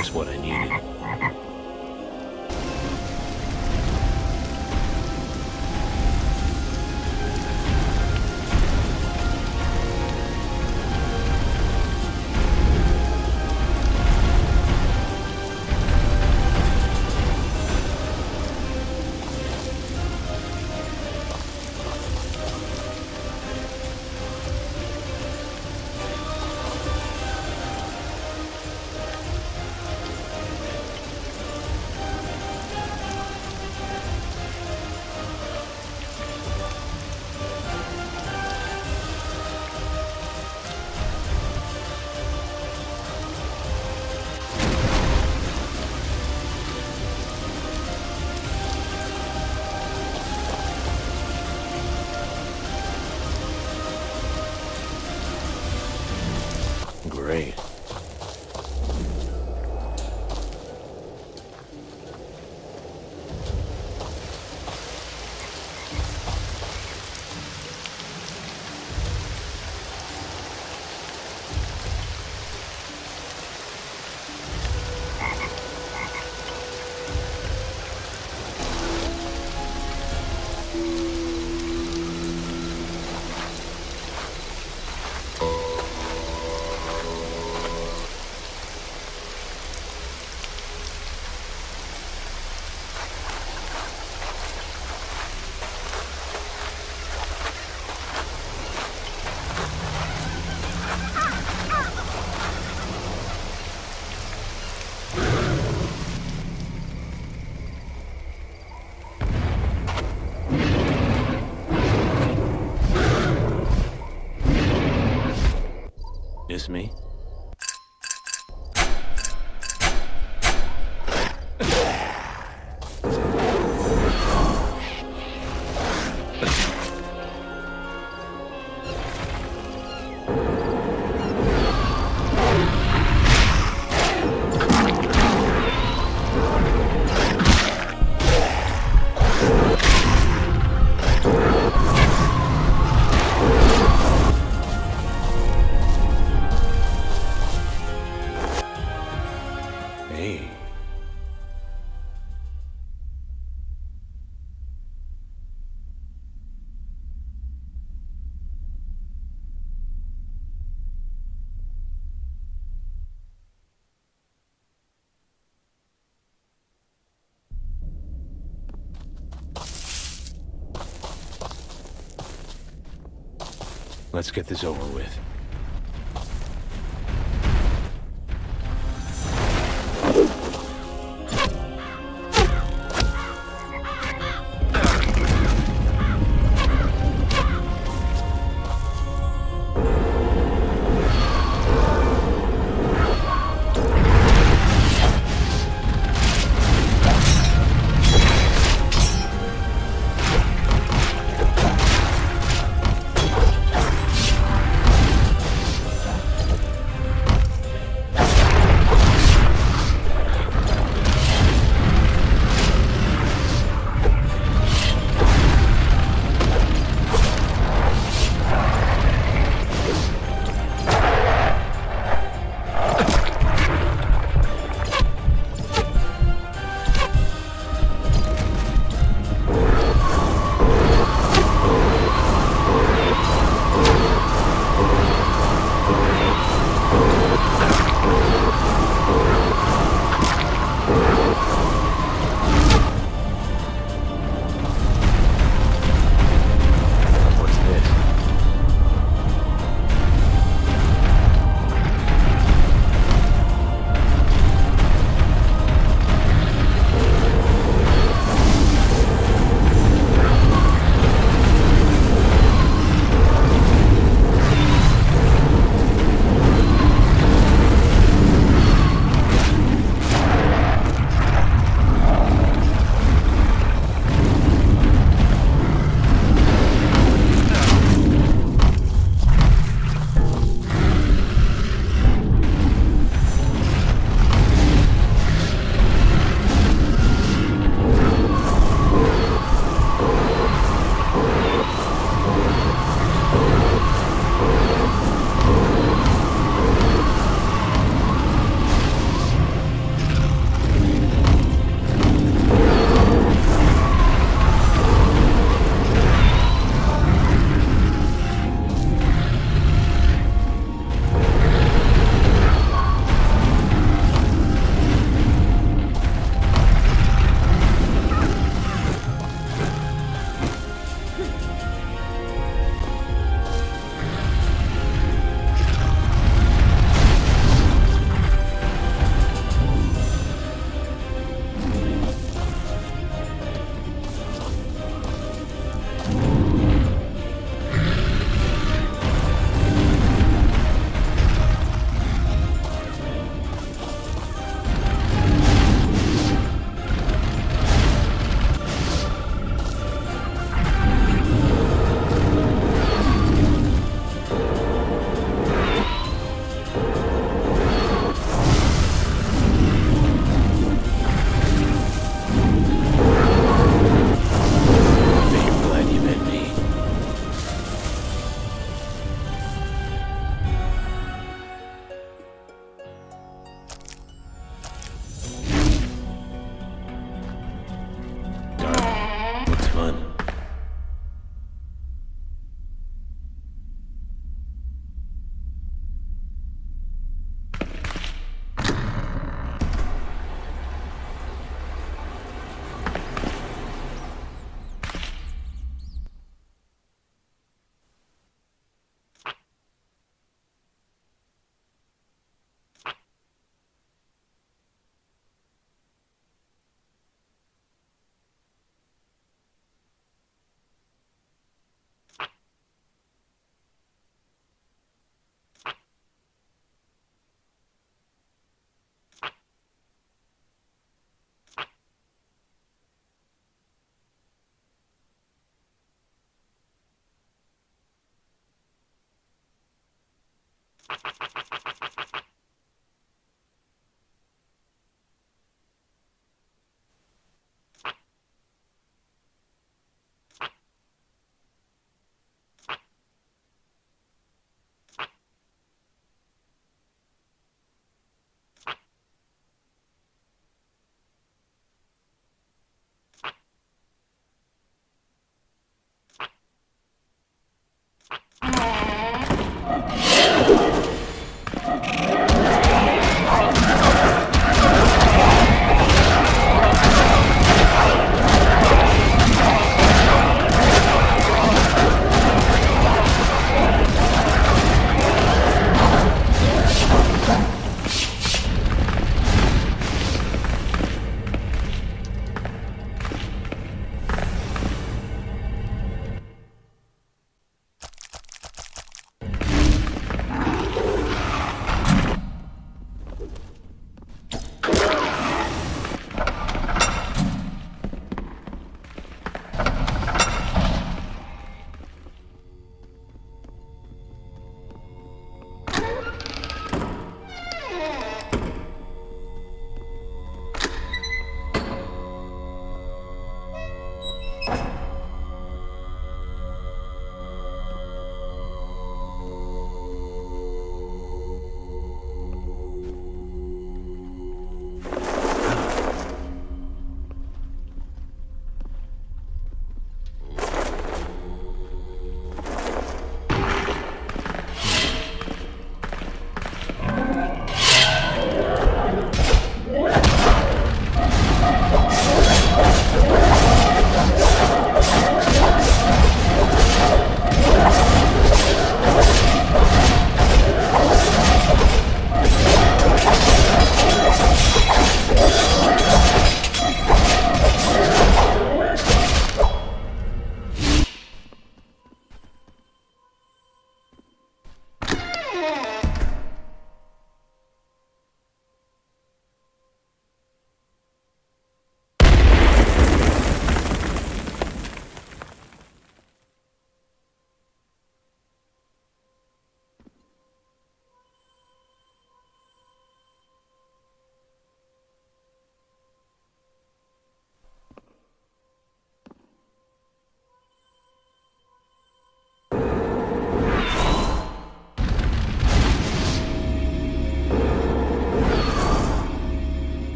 Just what I needed. Great. Just me? Hey. Let's get this over with.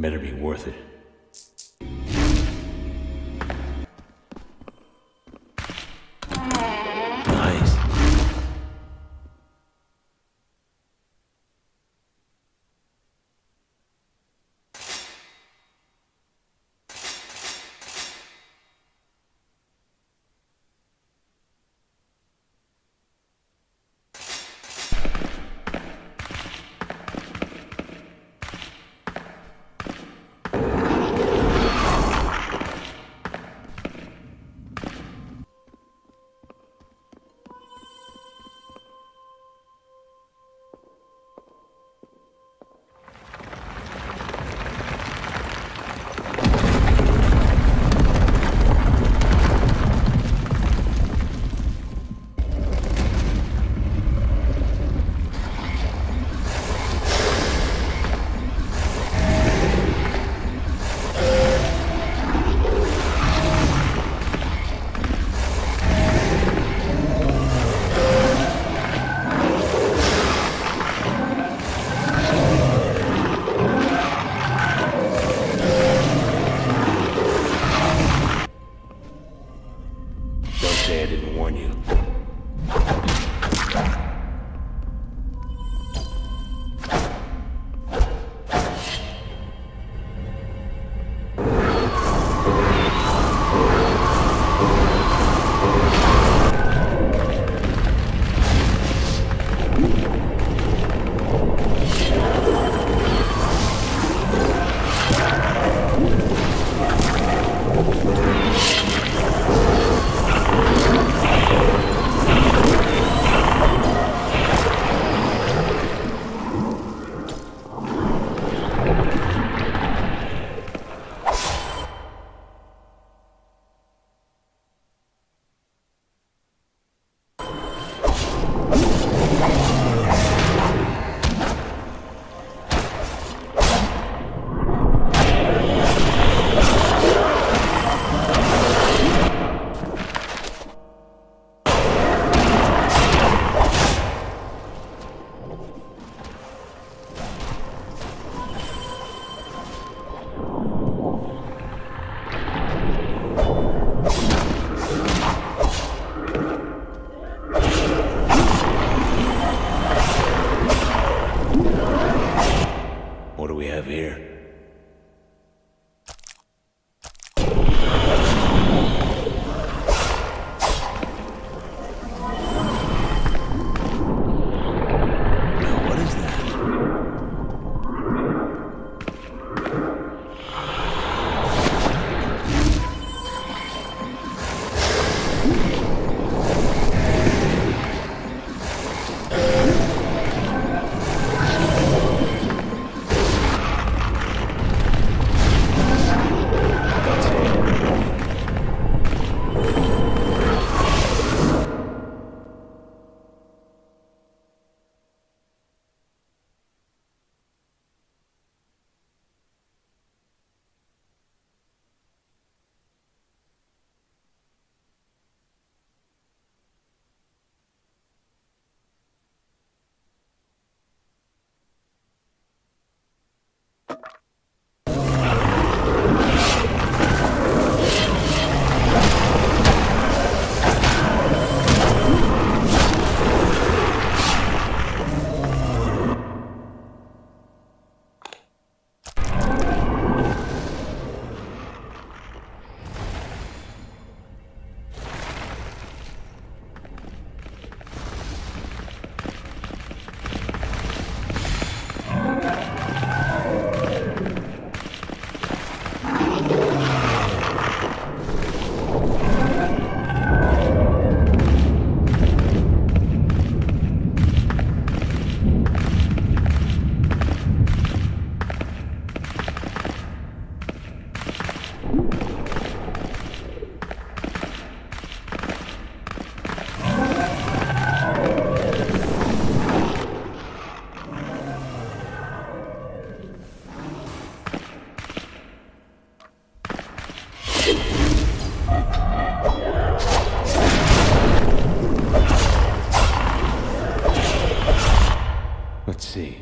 Better be worth it. Nice. Say I didn't warn you. What do we have here? Now, what is that? Let's see.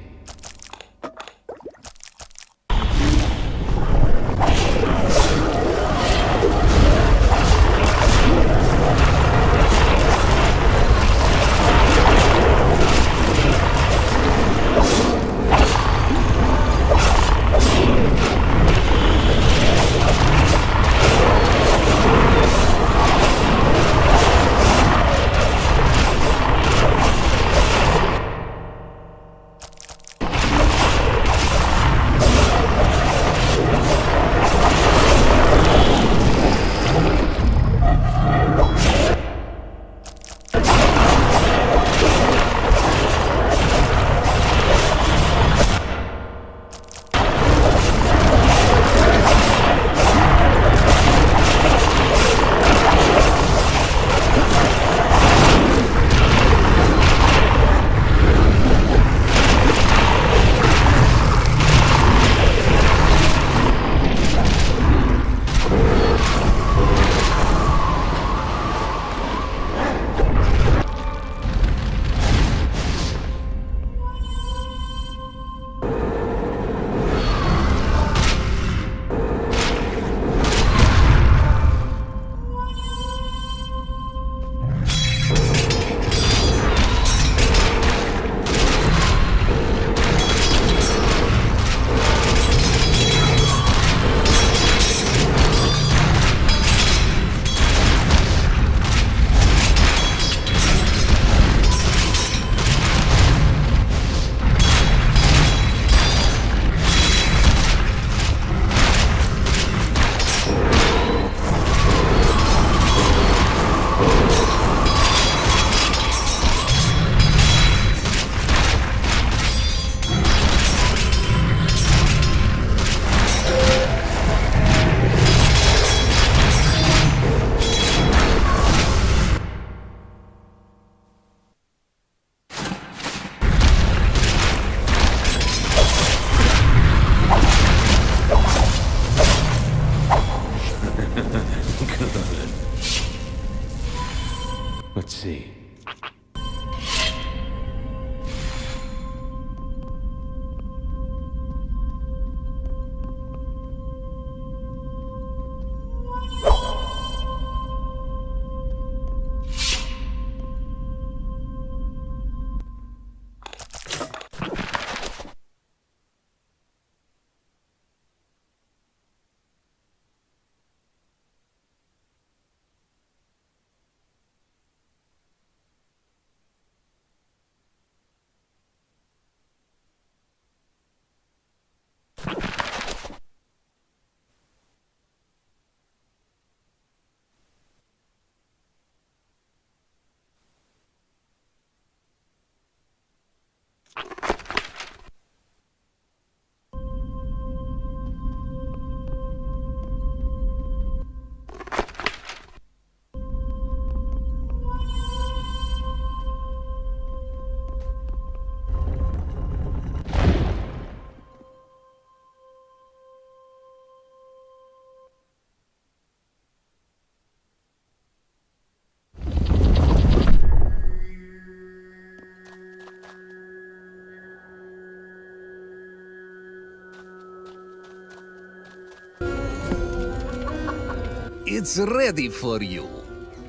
It's ready for you.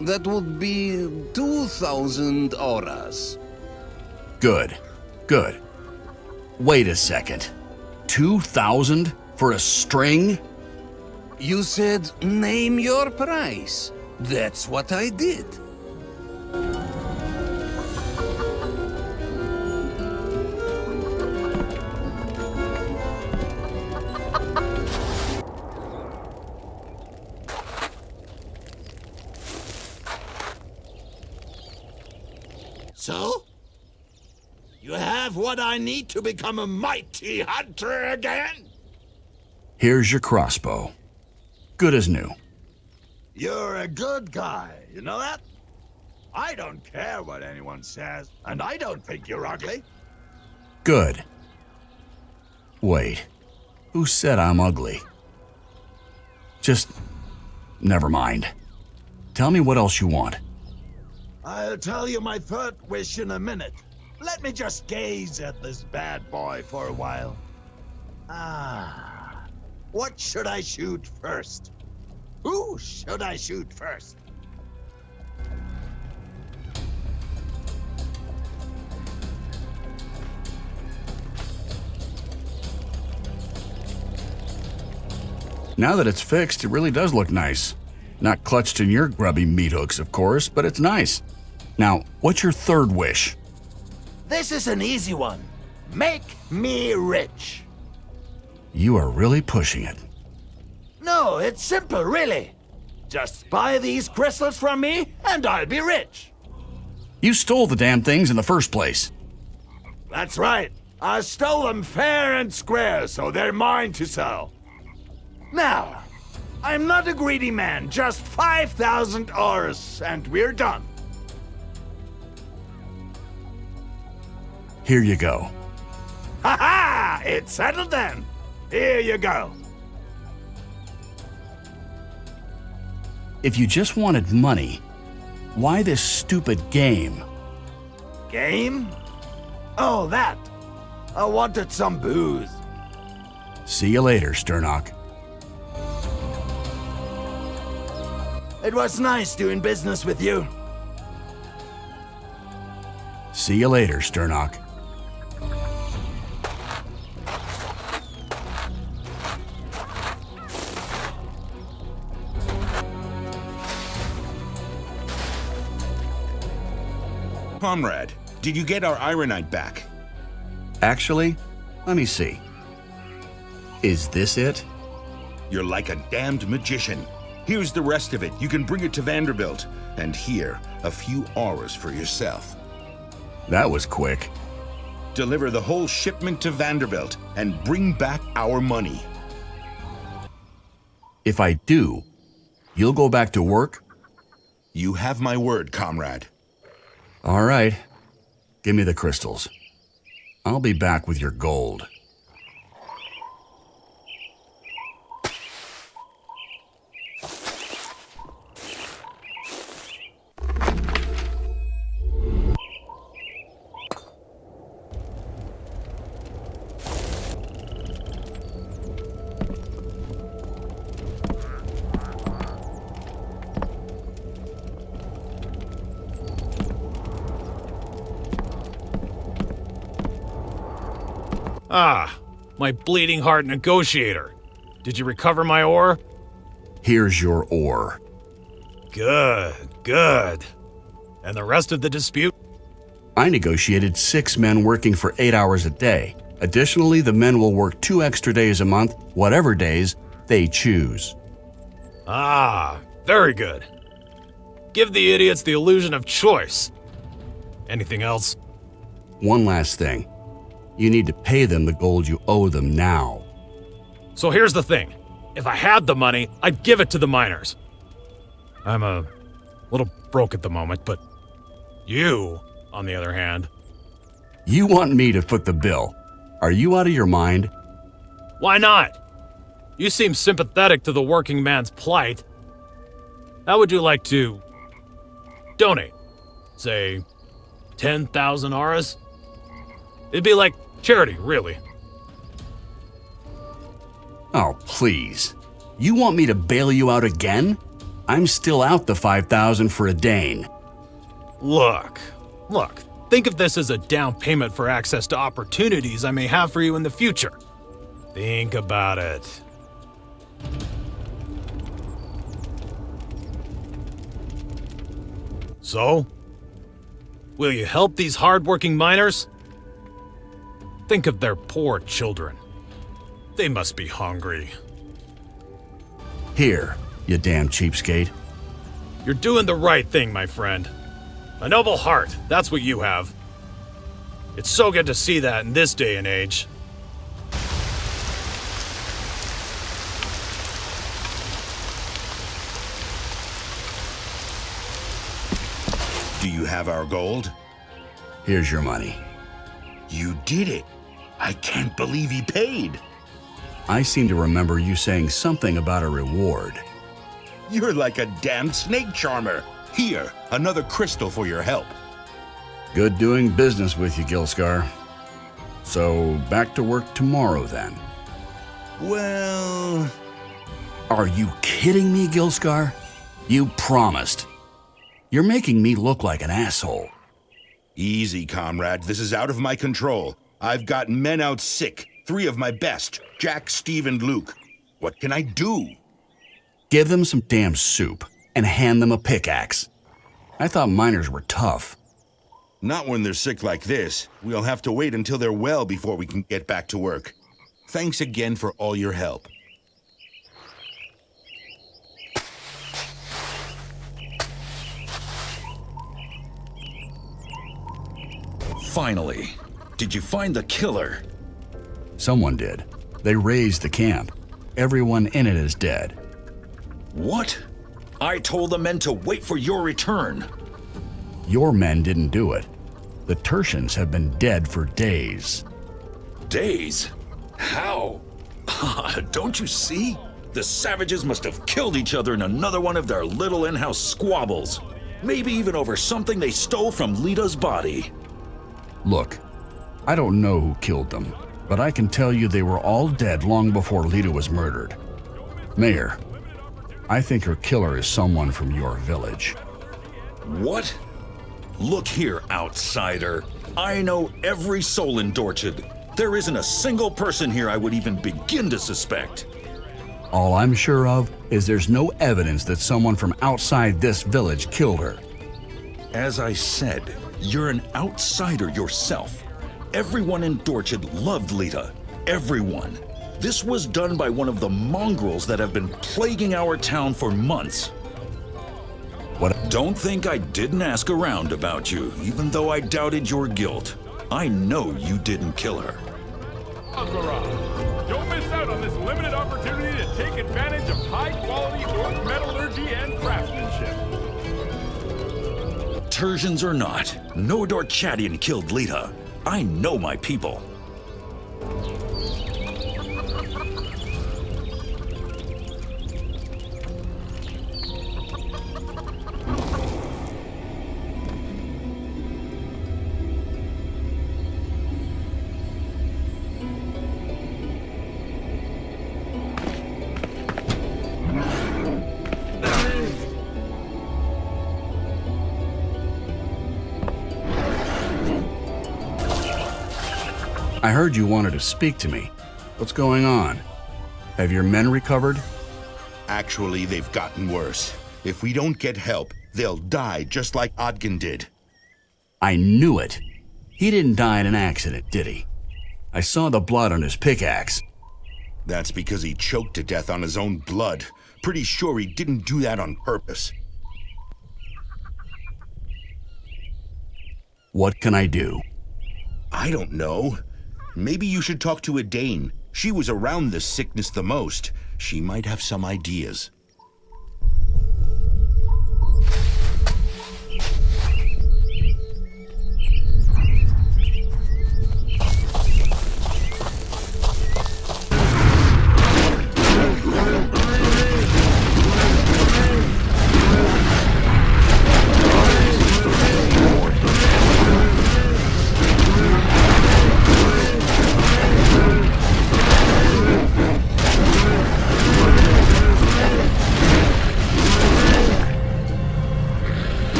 That would be 2,000 auras. Good. Good. Wait a second. 2,000 for a string? You said name your price. That's what I did. So? You have what I need to become a mighty hunter again? Here's your crossbow. Good as new. You're a good guy, you know that? I don't care what anyone says, and I don't think you're ugly. Good. Wait. Who said I'm ugly? Just... never mind. Tell me what else you want. I'll tell you my third wish in a minute. Let me just gaze at this bad boy for a while. What should I shoot first? Who should I shoot first? Now that it's fixed, it really does look nice. Not clutched in your grubby meat hooks, of course, but it's nice. Now, what's your third wish? This is an easy one. Make me rich. You are really pushing it. No, it's simple, really. Just buy these crystals from me, and I'll be rich. You stole the damn things in the first place. That's right. I stole them fair and square, so they're mine to sell. Now, I'm not a greedy man, just 5,000 auras, and we're done. Here you go. Ha ha! It's settled then. Here you go. If you just wanted money, why this stupid game? Game? Oh, that. I wanted some booze. See you later, Sternock. It was nice doing business with you. See you later, Sternock. Comrade, did you get our ironite back? Actually, let me see. Is this it? You're like a damned magician. Here's the rest of it. You can bring it to Vanderbilt. And here, a few auras for yourself. That was quick. Deliver the whole shipment to Vanderbilt and bring back our money. If I do, you'll go back to work? You have my word, comrade. All right. Give me the crystals. I'll be back with your gold. Ah, my bleeding heart negotiator. Did you recover my ore? Here's your ore. Good, good. And the rest of the dispute? I negotiated 6 men working for 8 hours a day. Additionally, the men will work 2 extra days a month, whatever days they choose. Ah, very good. Give the idiots the illusion of choice. Anything else? One last thing. You need to pay them the gold you owe them now. So here's the thing. If I had the money, I'd give it to the miners. I'm a little broke at the moment, but you, on the other hand... You want me to foot the bill. Are you out of your mind? Why not? You seem sympathetic to the working man's plight. How would you like to donate? Say, 10,000 auras? It'd be like charity, really. Oh, please. You want me to bail you out again? I'm still out the 5,000 for a Dane. Look, think of this as a down payment for access to opportunities I may have for you in the future. Think about it. So, will you help these hardworking miners? Think of their poor children. They must be hungry. Here, you damn cheapskate. You're doing the right thing, my friend. A noble heart, that's what you have. It's so good to see that in this day and age. Do you have our gold? Here's your money. You did it. I can't believe he paid. I seem to remember you saying something about a reward. You're like a damn snake charmer. Here, another crystal for your help. Good doing business with you, Gilscar. So, back to work tomorrow then. Well... Are you kidding me, Gilscar? You promised. You're making me look like an asshole. Easy, comrade. This is out of my control. I've got men out sick. 3 of my best. Jack, Steve, and Luke. What can I do? Give them some damn soup and hand them a pickaxe. I thought miners were tough. Not when they're sick like this. We'll have to wait until they're well before we can get back to work. Thanks again for all your help. Finally. Did you find the killer? Someone did. They razed the camp. Everyone in it is dead. What? I told the men to wait for your return. Your men didn't do it. The Tertians have been dead for days. Days? How? Don't you see? The savages must have killed each other in another one of their little in-house squabbles. Maybe even over something they stole from Lita's body. Look, I don't know who killed them, but I can tell you they were all dead long before Lita was murdered. Mayor, I think her killer is someone from your village. What? Look here, outsider. I know every soul in Dorchard. There isn't a single person here I would even begin to suspect. All I'm sure of is there's no evidence that someone from outside this village killed her. As I said, you're an outsider yourself. Everyone in Dorchard loved Lita. Everyone. This was done by one of the mongrels that have been plaguing our town for months. What? Don't think I didn't ask around about you, even though I doubted your guilt. I know you didn't kill her. Don't miss out on this limited opportunity to take advantage of high-quality orc metallurgy and craftsmanship. Tertians or not, no Dorchadian killed Lita. I know my people. I heard you wanted to speak to me. What's going on? Have your men recovered? Actually, they've gotten worse. If we don't get help, they'll die just like Odgen did. I knew it. He didn't die in an accident, did he? I saw the blood on his pickaxe. That's because he choked to death on his own blood. Pretty sure he didn't do that on purpose. What can I do? I don't know. Maybe you should talk to a Dane. She was around this sickness the most. She might have some ideas.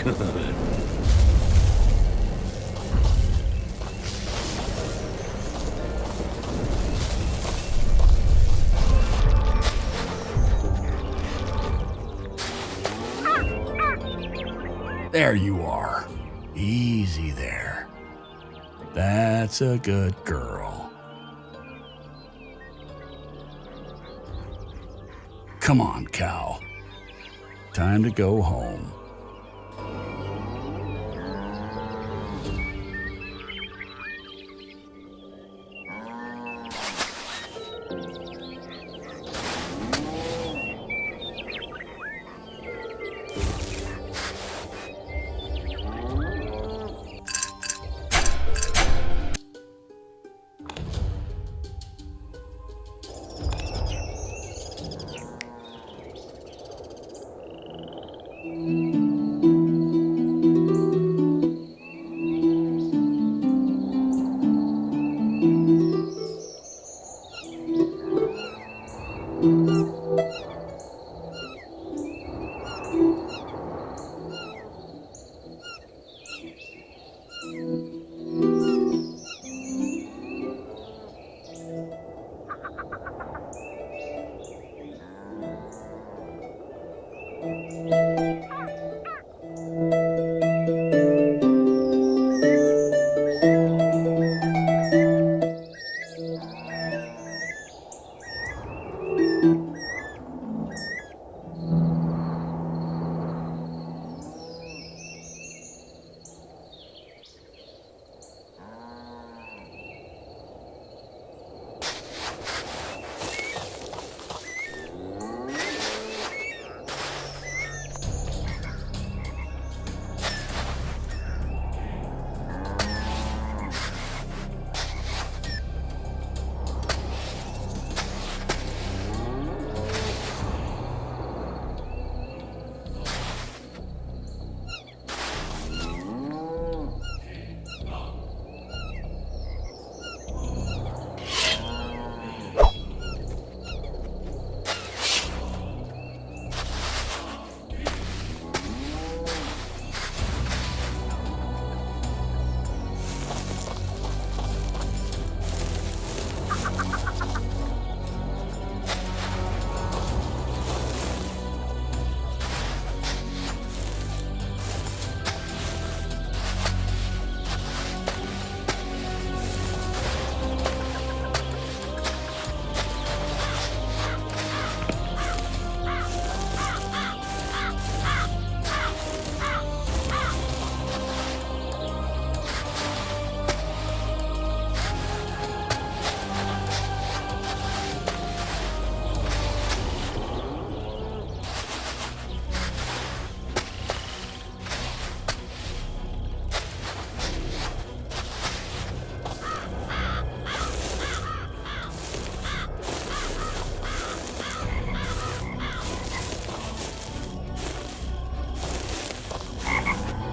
Good. There you are. Easy there. That's a good girl. Come on, cow. Time to go home.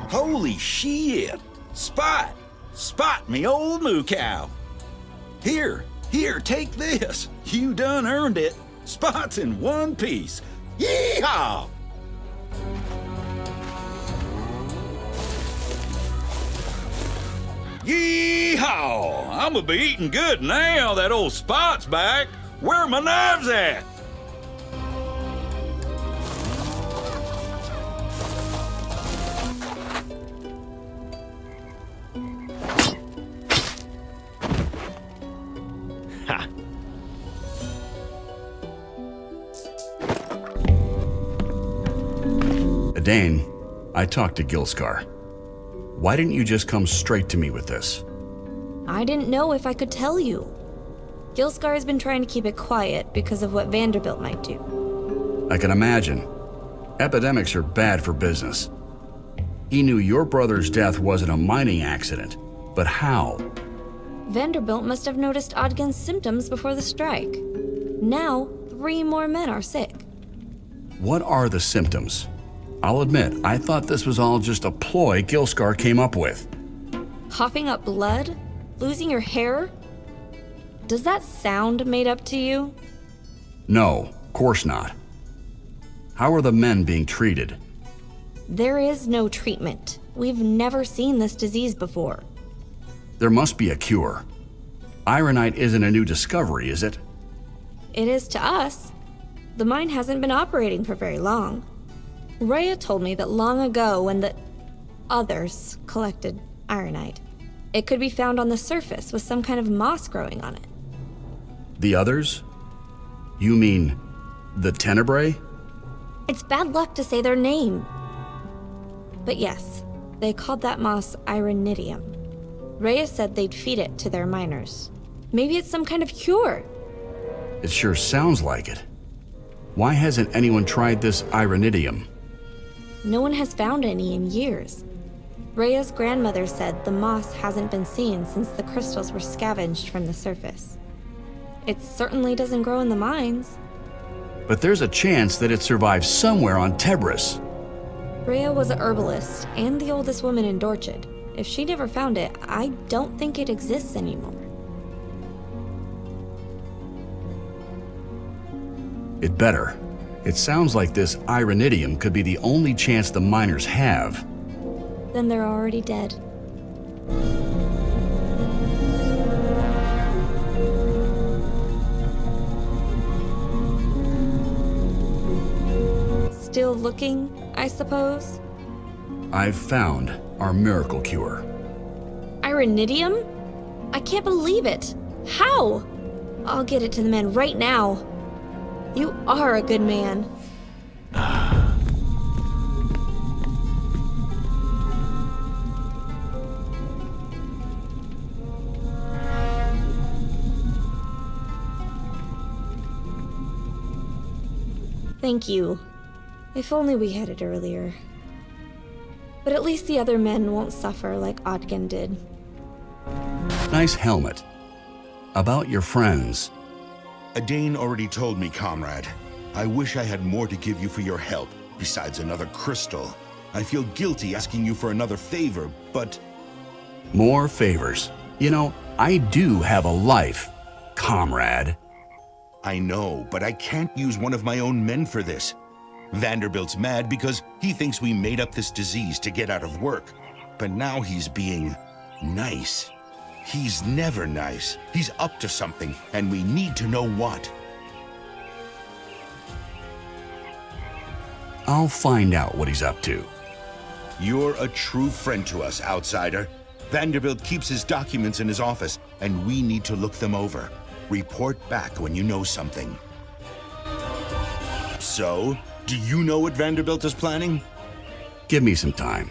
Holy shit! Spot! Spot me old moo cow! Here, take this. You done earned it. Spot's in one piece. Yeehaw! Yeehaw! I'ma be eating good now that old Spot's back. Where are my knives at? Dane, I talked to Gilskar. Why didn't you just come straight to me with this? I didn't know if I could tell you. Gilskar has been trying to keep it quiet because of what Vanderbilt might do. I can imagine. Epidemics are bad for business. He knew your brother's death wasn't a mining accident, but how? Vanderbilt must have noticed Ogden's symptoms before the strike. Now, 3 more men are sick. What are the symptoms? I'll admit, I thought this was all just a ploy Gilskar came up with. Coughing up blood? Losing your hair? Does that sound made up to you? No, of course not. How are the men being treated? There is no treatment. We've never seen this disease before. There must be a cure. Ironite isn't a new discovery, is it? It is to us. The mine hasn't been operating for very long. Rhea told me that long ago when the others collected ironite, it could be found on the surface with some kind of moss growing on it. The others? You mean the Tenebrae? It's bad luck to say their name. But yes, they called that moss ironidium. Rhea said they'd feed it to their miners. Maybe it's some kind of cure. It sure sounds like it. Why hasn't anyone tried this ironidium? No one has found any in years. Rhea's grandmother said the moss hasn't been seen since the crystals were scavenged from the surface. It certainly doesn't grow in the mines. But there's a chance that it survives somewhere on Tebris. Rhea was a herbalist and the oldest woman in Dorchid. If she never found it, I don't think it exists anymore. It better. It sounds like this ironidium could be the only chance the miners have. Then they're already dead. Still looking, I suppose? I've found our miracle cure. Ironidium? I can't believe it. How? I'll get it to the men right now. You are a good man. Thank you. If only we had it earlier. But at least the other men won't suffer like Odgen did. Nice helmet. About your friends. Adane already told me, comrade. I wish I had more to give you for your help, besides another crystal. I feel guilty asking you for another favor, but... More favors. You know, I do have a life, comrade. I know, but I can't use one of my own men for this. Vanderbilt's mad because he thinks we made up this disease to get out of work. But now he's being nice. He's never nice. He's up to something, and we need to know what. I'll find out what he's up to. You're a true friend to us, outsider. Vanderbilt keeps his documents in his office, and we need to look them over. Report back when you know something. So, do you know what Vanderbilt is planning? Give me some time.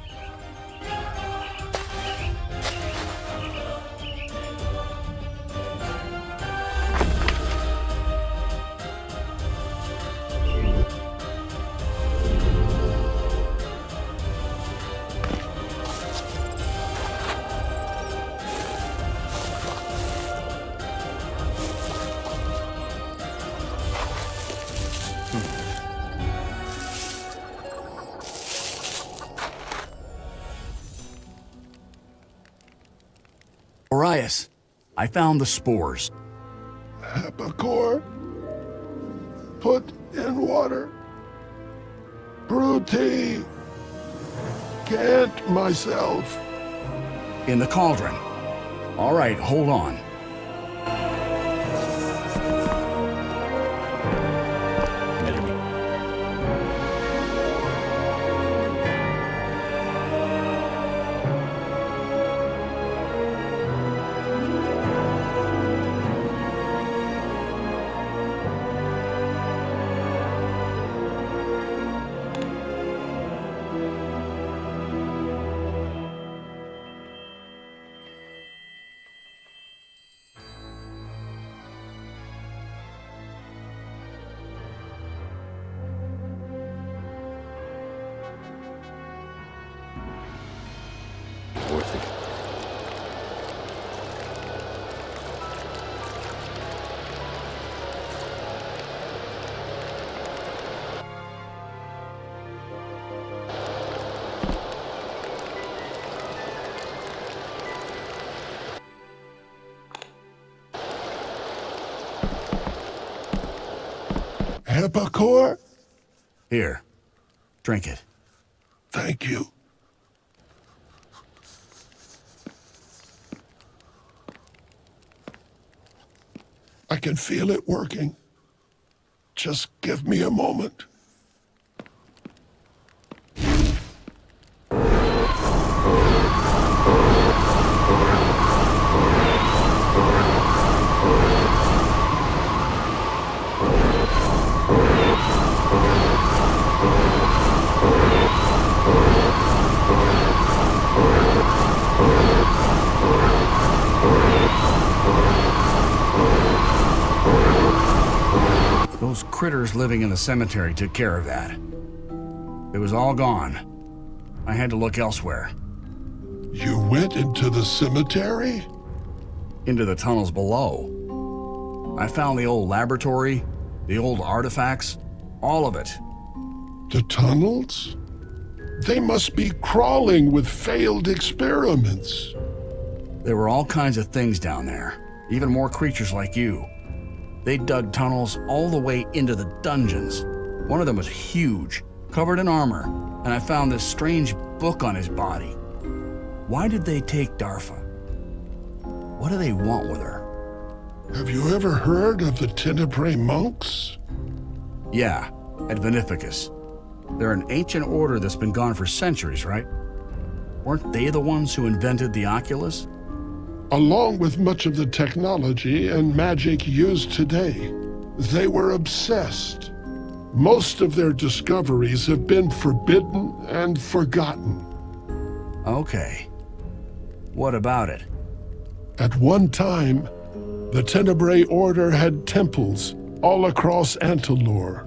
Orias, I found the spores. Epicor. Put in water. Brew tea. Can't myself. In the cauldron. All right, hold on. Worth it. Epicor? Here, drink it. Thank you. I can feel it working. Just give me a moment. Those critters living in the cemetery took care of that. It was all gone. I had to look elsewhere. You went into the cemetery? Into the tunnels below. I found the old laboratory, the old artifacts, all of it. The tunnels? They must be crawling with failed experiments. There were all kinds of things down there, even more creatures like you. They dug tunnels all the way into the dungeons. One of them was huge, covered in armor, and I found this strange book on his body. Why did they take Darfa? What do they want with her? Have you ever heard of the Tenebrae monks? Yeah, at Veneficus. They're an ancient order that's been gone for centuries, right? Weren't they the ones who invented the Oculus? Along with much of the technology and magic used today, they were obsessed. Most of their discoveries have been forbidden and forgotten. Okay. What about it? At one time, the Tenebrae Order had temples all across Antilor,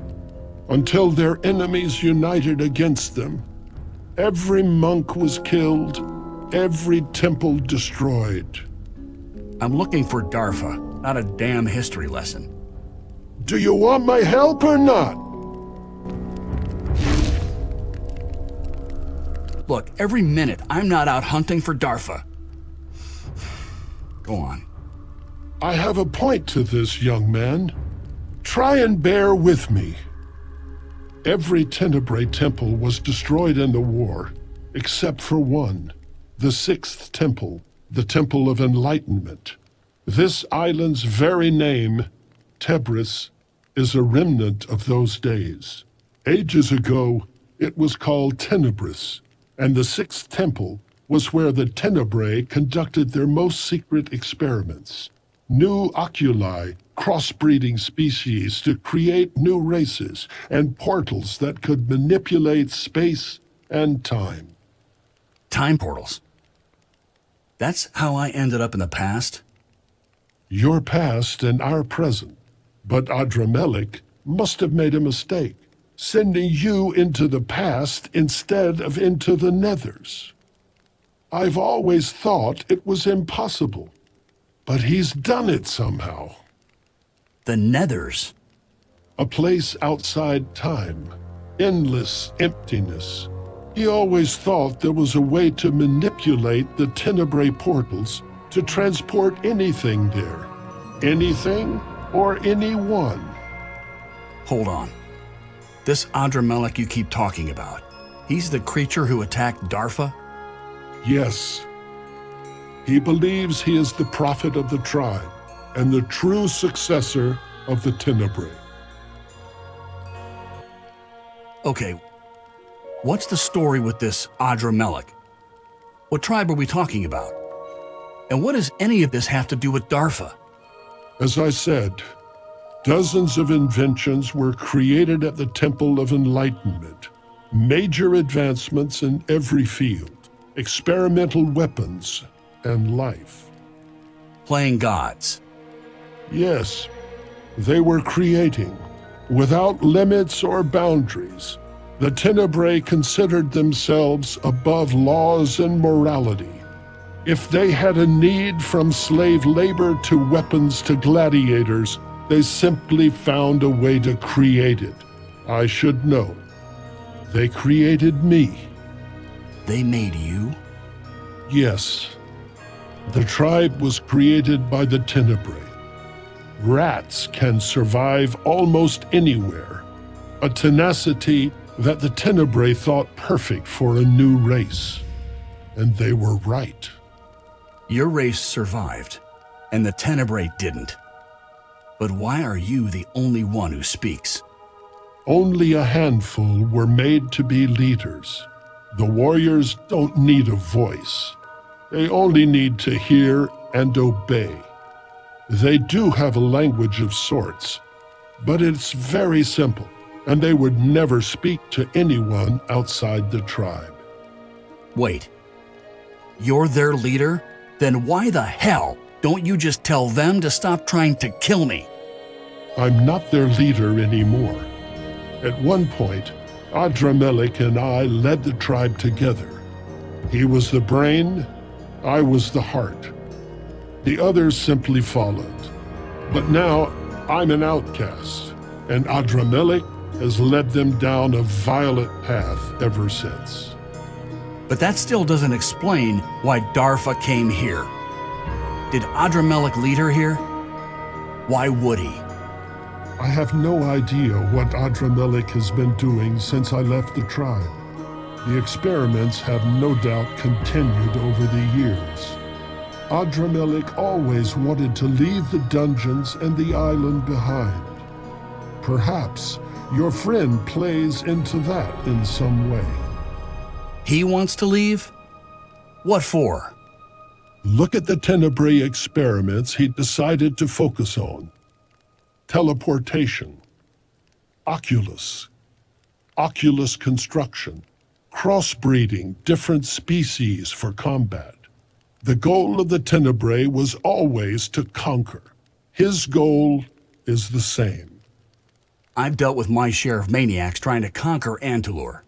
until their enemies united against them. Every monk was killed, every temple destroyed. I'm looking for Darfa, not a damn history lesson. Do you want my help or not? Look, every minute I'm not out hunting for Darfa. Go on. I have a point to this, young man. Try and bear with me. Every Tenebrae temple was destroyed in the war, except for one, the sixth temple, the Temple of Enlightenment. This island's very name, Tebris, is a remnant of those days. Ages ago, it was called Tenebris, and the sixth temple was where the Tenebrae conducted their most secret experiments. New oculi, crossbreeding species to create new races, and portals that could manipulate space and time. Time portals. That's how I ended up in the past? Your past and our present. But Adramelech must have made a mistake, sending you into the past instead of into the Nethers. I've always thought it was impossible, but he's done it somehow. The Nethers? A place outside time, endless emptiness. He always thought there was a way to manipulate the Tenebrae portals to transport anything there. Anything or anyone. Hold on. This Adramelech you keep talking about, he's the creature who attacked Darfa? Yes. He believes he is the prophet of the tribe and the true successor of the Tenebrae. Okay, what's the story with this Adramelech? What tribe are we talking about? And what does any of this have to do with Darfa? As I said, dozens of inventions were created at the Temple of Enlightenment. Major advancements in every field. Experimental weapons and life. Playing gods. Yes, they were creating, without limits or boundaries. The Tenebrae considered themselves above laws and morality. If they had a need from slave labor to weapons to gladiators, they simply found a way to create it. I should know. They created me. They made you? Yes. The tribe was created by the Tenebrae. Rats can survive almost anywhere. A tenacity that the Tenebrae thought perfect for a new race. And they were right. Your race survived, and the Tenebrae didn't. But why are you the only one who speaks? Only a handful were made to be leaders. The warriors don't need a voice. They only need to hear and obey. They do have a language of sorts, but it's very simple, and they would never speak to anyone outside the tribe. Wait, you're their leader? Then why the hell don't you just tell them to stop trying to kill me? I'm not their leader anymore. At one point, Adramelech and I led the tribe together. He was the brain, I was the heart. The others simply followed. But now, I'm an outcast, and Adramelech has led them down a violent path ever since. But that still doesn't explain why Darfa came here. Did Adramelech lead her here? Why would he? I have no idea what Adramelech has been doing since I left the tribe. The experiments have no doubt continued over the years. Adramelech always wanted to leave the dungeons and the island behind. Perhaps your friend plays into that in some way. He wants to leave? What for? Look at the Tenebrae experiments he decided to focus on. Teleportation, oculus construction, crossbreeding different species for combat. The goal of the Tenebrae was always to conquer. His goal is the same. I've dealt with my share of maniacs trying to conquer Antulur,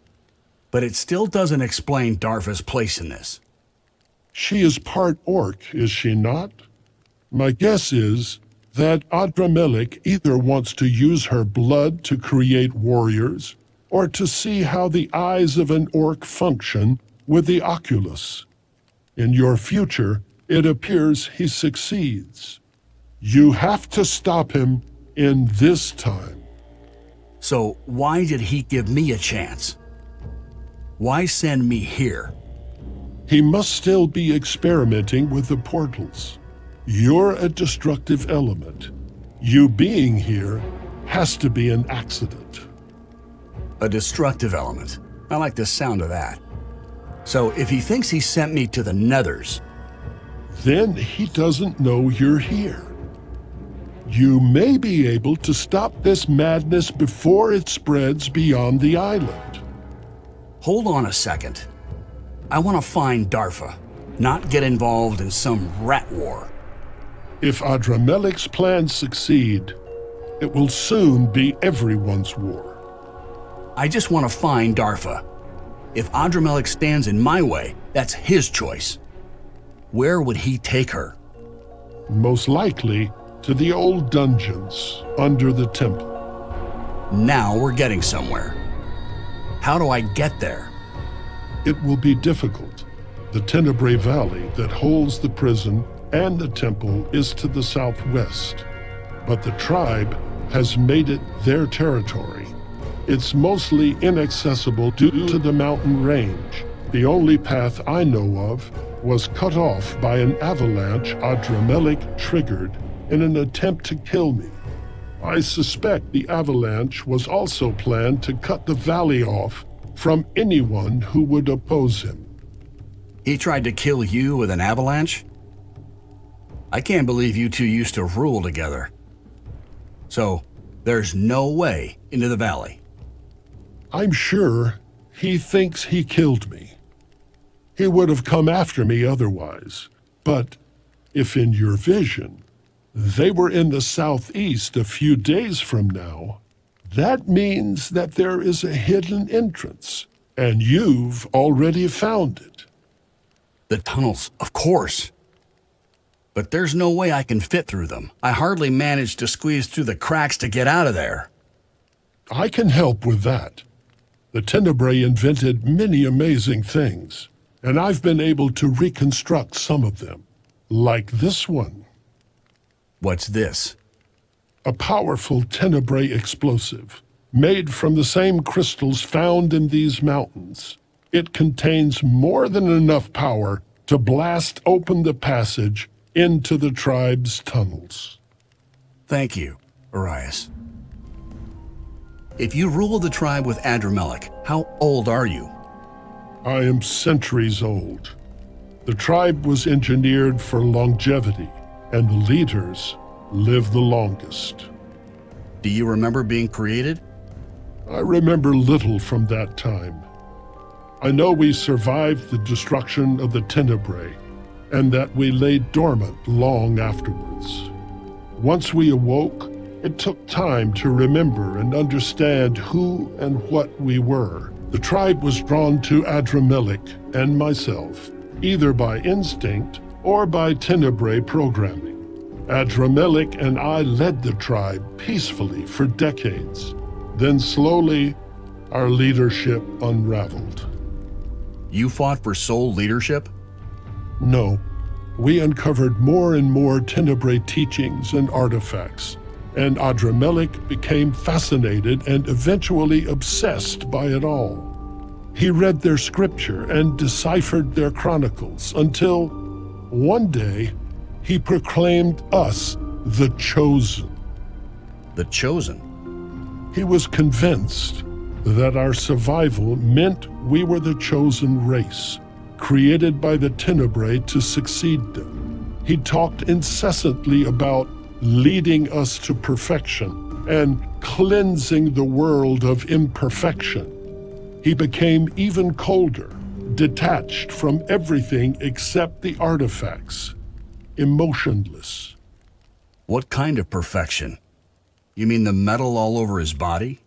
but it still doesn't explain Darfa's place in this. She is part orc, is she not? My guess is that Adramelech either wants to use her blood to create warriors, or to see how the eyes of an orc function with the oculus. In your future, it appears he succeeds. You have to stop him in this time. So why did he give me a chance? Why send me here? He must still be experimenting with the portals. You're a destructive element. You being here has to be an accident. A destructive element. I like the sound of that. So if he thinks he sent me to the Nethers, then he doesn't know you're here. You may be able to stop this madness before it spreads beyond the island. hold on a second. I want to find Darfa, not get involved in some rat war. If Adramelech's plans succeed, it will soon be everyone's war. I just want to find Darfa. If Adramelech stands in my way, that's his choice. Where would he take her? Most likely to the old dungeons under the temple. Now we're getting somewhere. How do I get there? It will be difficult. The Tenebrae Valley that holds the prison and the temple is to the southwest, but the tribe has made it their territory. It's mostly inaccessible due to the mountain range. The only path I know of was cut off by an avalanche Adramelech triggered in an attempt to kill me. I suspect the avalanche was also planned to cut the valley off from anyone who would oppose him. He tried to kill you with an avalanche? I can't believe you two used to rule together. So, there's no way into the valley. I'm sure he thinks he killed me. He would have come after me otherwise. But if in your vision, they were in the southeast a few days from now, that means that there is a hidden entrance, and you've already found it. The tunnels, of course. But there's no way I can fit through them. I hardly managed to squeeze through the cracks to get out of there. I can help with that. The Tenebrae invented many amazing things, and I've been able to reconstruct some of them, like this one. What's this? A powerful Tenebrae explosive. made from the same crystals found in these mountains. It contains more than enough power to blast open the passage into the tribe's tunnels. Thank you, Arias. If you rule the tribe with Adramelech, how old are you? I am centuries old. The tribe was engineered for longevity, and the leaders live the longest. Do you remember being created? I remember little from that time. I know we survived the destruction of the Tenebrae, and that we lay dormant long afterwards. Once we awoke, it took time to remember and understand who and what we were. The tribe was drawn to Adramelech and myself, either by instinct or by Tenebrae programming. Adramelech and I led the tribe peacefully for decades. Then slowly, our leadership unraveled. You fought for sole leadership? No, we uncovered more and more Tenebrae teachings and artifacts, and Adramelech became fascinated and eventually obsessed by it all. He read their scripture and deciphered their chronicles until, one day, he proclaimed us the Chosen. The Chosen? He was convinced that our survival meant we were the chosen race, created by the Tenebrae to succeed them. He talked incessantly about leading us to perfection and cleansing the world of imperfection. He became even colder, detached from everything except the artifacts, emotionless. What kind of perfection? You mean the metal all over his body?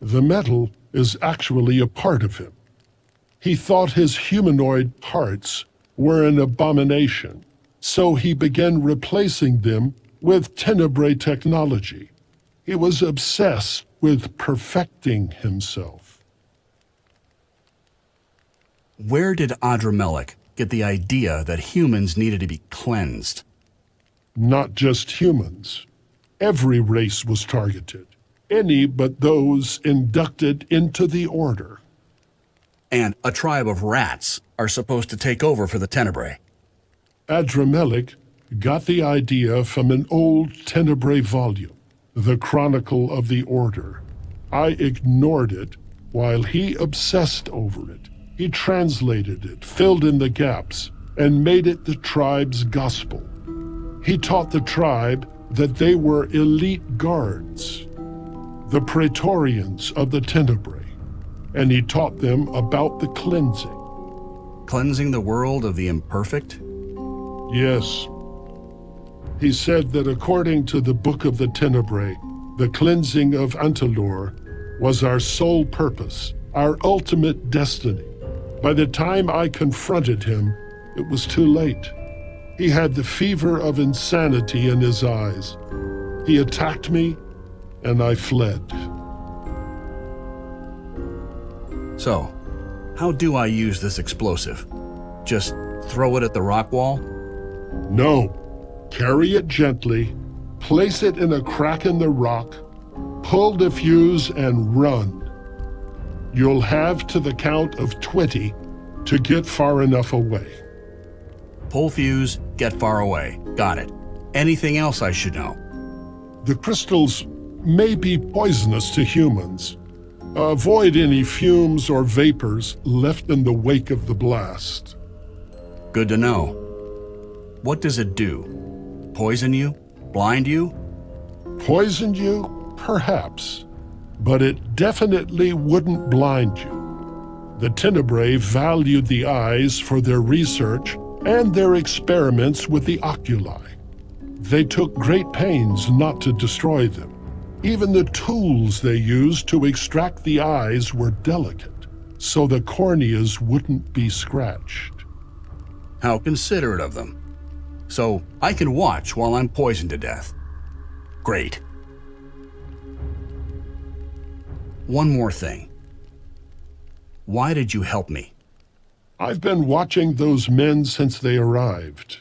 The metal is actually a part of him. He thought his humanoid parts were an abomination, so he began replacing them with Tenebrae technology. He was obsessed with perfecting himself. Where did Adramelech get the idea that humans needed to be cleansed? Not just humans. Every race was targeted. Any but those inducted into the order. And a tribe of rats are supposed to take over for the Tenebrae. Adramelech got the idea from an old Tenebrae volume, the Chronicle of the Order. I ignored it while he obsessed over it. He translated it, filled in the gaps, and made it the tribe's gospel. He taught the tribe that they were elite guards, the Praetorians of the Tenebrae, and he taught them about the cleansing. Cleansing the world of the imperfect? Yes. He said that according to the Book of the Tenebrae, the cleansing of Antalor was our sole purpose, our ultimate destiny. By the time I confronted him, it was too late. He had the fever of insanity in his eyes. He attacked me, and I fled. So, how do I use this explosive? Just throw it at the rock wall? No. Carry it gently, place it in a crack in the rock, pull the fuse, and run. You'll have to the count of 20 to get far enough away. Pull fuse, get far away. Got it. Anything else I should know? The crystals may be poisonous to humans. Avoid any fumes or vapors left in the wake of the blast. Good to know. What does it do? Poison you? Blind you? Poison you? Perhaps. But it definitely wouldn't blind you. The Tenebrae valued the eyes for their research and their experiments with the oculi. They took great pains not to destroy them. Even the tools they used to extract the eyes were delicate, so the corneas wouldn't be scratched. How considerate of them. So I can watch while I'm poisoned to death. Great. One more thing. Why did you help me? I've been watching those men since they arrived.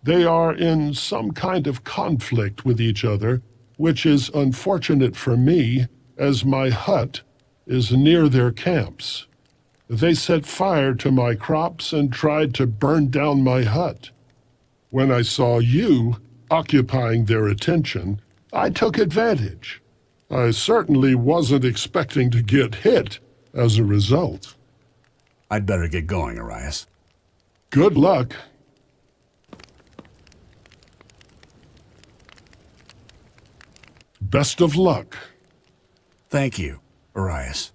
They are in some kind of conflict with each other, which is unfortunate for me, as my hut is near their camps. They set fire to my crops and tried to burn down my hut. When I saw you occupying their attention, I took advantage. I certainly wasn't expecting to get hit as a result. I'd better get going, Arias. Good luck. Best of luck. Thank you, Arias.